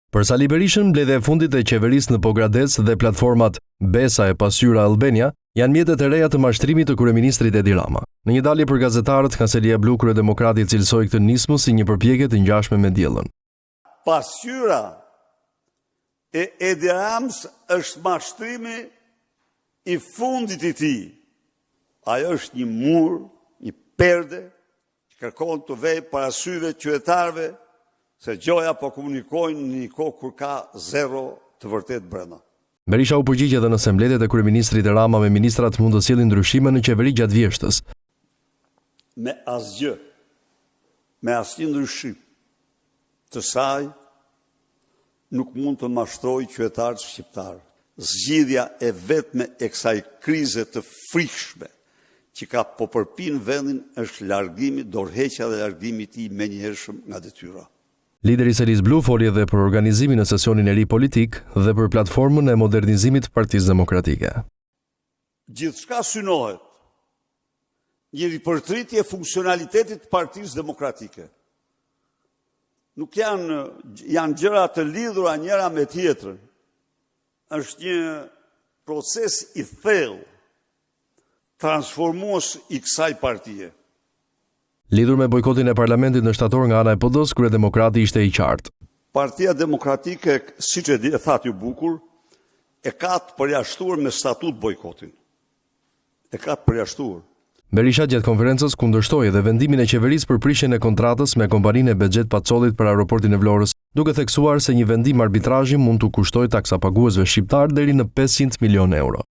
Për Sali Berishën, mbledhja e fundit e qeverisë në Pogradec dhe platformat Besa e Pasqyra Albania janë mjetet e reja të mashtrimit të kryeministrit Edi Rama. Në një dalje për gazetarët, Kancelia e Blu kryedemokrati cilësoi këtë nismë si një përpjekje të ngjashme me diellën. Pasqyra e Edi Ramës është mashtrimi i fundit i tij. Ajo është një mur, një perde që kërkon të vejë para syve qytetarëve se gjoja po komunikojnë në një kohë kur ka zero të vërtet brenda. Berisha u përgjigj edhe nëse mbledhjet e kryeministrit Rama me ministrat mund të sjellin ndryshime në qeveri gjatë vjeshtës. Me asgjë, me asnjë ndryshim të saj nuk mund të mashtrojë qytetarët shqiptarë. Zgjidhja e vetme e kësaj krize të frikshme që ka po përpin vendin është largimi, dorëheqja dhe largimi i tij menjëhershëm nga detyra. Lideri i Selis Blu foli edhe për organizimin e sesionin e ri politik dhe për platformën e modernizimit të Partisë Demokratike. Gjithçka synohet një ripërtritje e funksionalitetit të Partisë Demokratike. Nuk janë gjëra të lidhura njëra me tjetrën. Është një proces i thellë transformues i kësaj partie. Lidhur me bojkotin e parlamentit në shtator nga ana e PD-s, kryedemokrati ishte i qartë. Partia Demokratike, siç e thatë ju bukur, e ka të përjashtuar me statut bojkotin. E ka të përjashtuar. Berisha gjatë konferencës kundërshtoi edhe vendimin e qeverisë për prishjen e kontratës me kompaninë e Bexhet Pacollit për aeroportin e Vlorës, duke theksuar se një vendim arbitrazhi mund të kushtojë taksapaguesve shqiptar deri në 500 milionë euro.